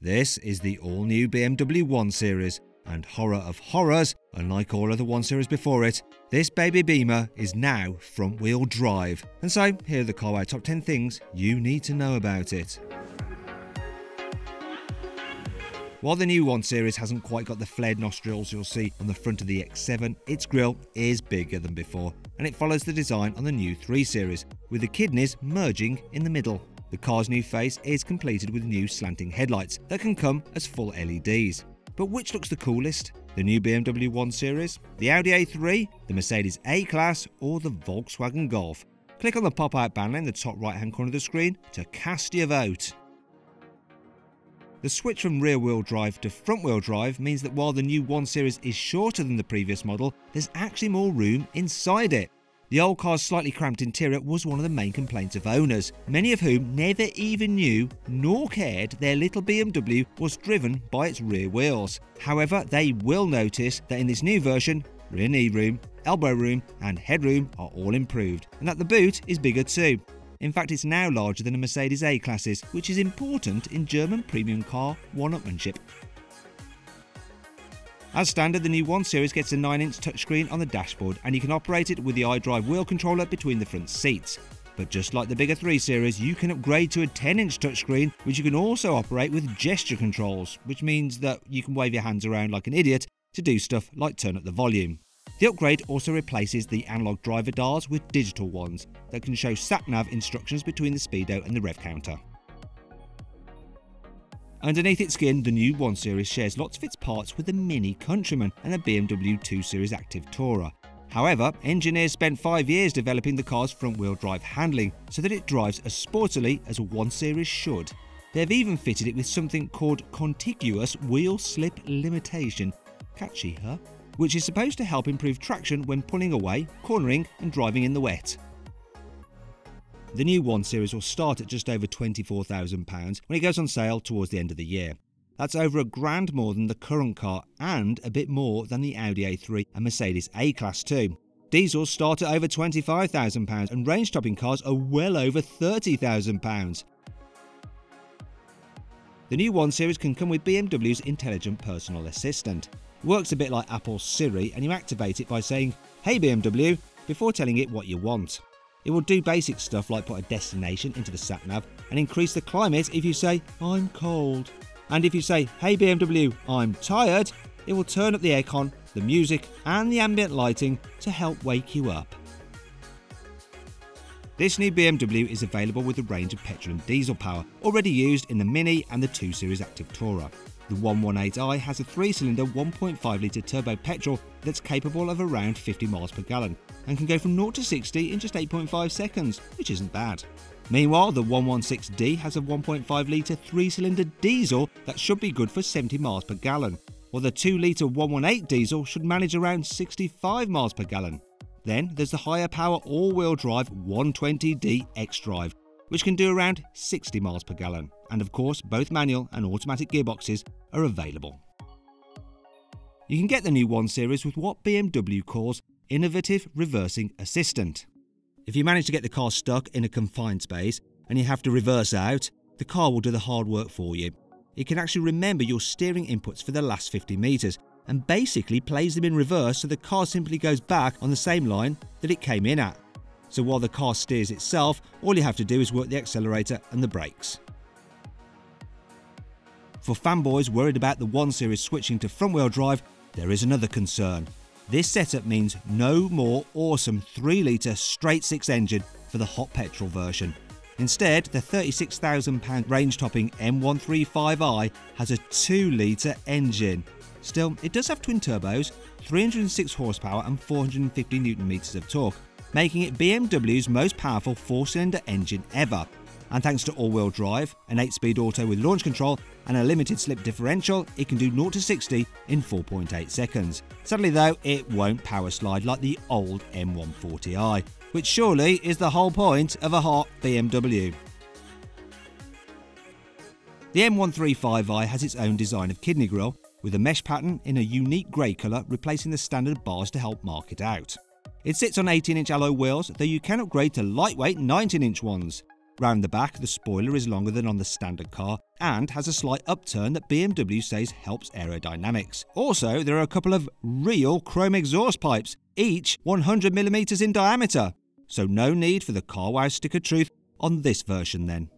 This is the all-new BMW 1 Series, and horror of horrors, unlike all other 1 Series before it, this baby beamer is now front-wheel drive. And so, here are the CarWow top 10 things you need to know about it. While the new 1 Series hasn't quite got the flared nostrils you'll see on the front of the X7, its grille is bigger than before, and it follows the design on the new 3 Series, with the kidneys merging in the middle. The car's new face is completed with new slanting headlights that can come as full LEDs. But which looks the coolest? The new BMW 1 Series, the Audi A3, the Mercedes A-Class, or the Volkswagen Golf? Click on the pop-out banner in the top right-hand corner of the screen to cast your vote. The switch from rear-wheel drive to front-wheel drive means that while the new 1 Series is shorter than the previous model, there's actually more room inside it. The old car's slightly cramped interior was one of the main complaints of owners, many of whom never even knew nor cared their little BMW was driven by its rear wheels. However, they will notice that in this new version, rear knee room, elbow room and headroom are all improved, and that the boot is bigger too. In fact, it's now larger than a Mercedes A-Classes, which is important in German premium car one-upmanship. As standard, the new 1 Series gets a 9-inch touchscreen on the dashboard, and you can operate it with the iDrive wheel controller between the front seats. But just like the bigger 3 Series, you can upgrade to a 10-inch touchscreen, which you can also operate with gesture controls, which means that you can wave your hands around like an idiot to do stuff like turn up the volume. The upgrade also replaces the analog driver dials with digital ones that can show sat-nav instructions between the speedo and the rev counter. Underneath its skin, the new 1 Series shares lots of its parts with the Mini Countryman and the BMW 2 Series Active Tourer. However, engineers spent 5 years developing the car's front-wheel drive handling so that it drives as sportily as a 1 Series should. They've even fitted it with something called contiguous wheel slip limitation, catchy huh? Which is supposed to help improve traction when pulling away, cornering and driving in the wet. The new 1 Series will start at just over £24,000 when it goes on sale towards the end of the year. That's over £1,000 more than the current car and a bit more than the Audi A3 and Mercedes A-Class too. Diesels start at over £25,000 and range-topping cars are well over £30,000. The new 1 Series can come with BMW's intelligent personal assistant. It works a bit like Apple's Siri, and you activate it by saying, "Hey BMW," before telling it what you want. It will do basic stuff like put a destination into the sat-nav and increase the climate if you say, "I'm cold." And if you say, "Hey BMW, I'm tired," it will turn up the aircon, the music and the ambient lighting to help wake you up. This new BMW is available with a range of petrol and diesel power, already used in the Mini and the 2 Series Active Tourer. The 118i has a 3-cylinder 1.5-litre turbo petrol that's capable of around 50 miles per gallon and can go from 0 to 60 in just 8.5 seconds, which isn't bad. Meanwhile, the 116D has a 1.5-litre 3-cylinder diesel that should be good for 70 miles per gallon, while the 2-litre 118 diesel should manage around 65 miles per gallon. Then there's the higher power all-wheel drive 120D X-Drive, which can do around 60 miles per gallon, and of course both manual and automatic gearboxes are available. You can get the new 1 Series with what BMW calls Innovative Reversing Assistant. If you manage to get the car stuck in a confined space and you have to reverse out, the car will do the hard work for you. It can actually remember your steering inputs for the last 50 metres and basically plays them in reverse so the car simply goes back on the same line that it came in at. So while the car steers itself, all you have to do is work the accelerator and the brakes. For fanboys worried about the 1 Series switching to front-wheel drive, there is another concern. This setup means no more awesome 3-litre straight-six engine for the hot petrol version. Instead, the £36,000 range-topping M135i has a 2-litre engine. Still, it does have twin turbos, 306 horsepower and 450 Nm of torque, making it BMW's most powerful 4-cylinder engine ever. And thanks to all-wheel drive, an 8-speed auto with launch control and a limited slip differential, it can do 0 to 60 in 4.8 seconds. Sadly though, it won't power slide like the old M140i, which surely is the whole point of a hot BMW. The M135i has its own design of kidney grille, with a mesh pattern in a unique grey colour replacing the standard bars to help mark it out. It sits on 18-inch alloy wheels, though you can upgrade to lightweight 19-inch ones. Round the back, the spoiler is longer than on the standard car and has a slight upturn that BMW says helps aerodynamics. Also, there are a couple of real chrome exhaust pipes, each 100mm in diameter. So no need for the CarWow stick of truth on this version then.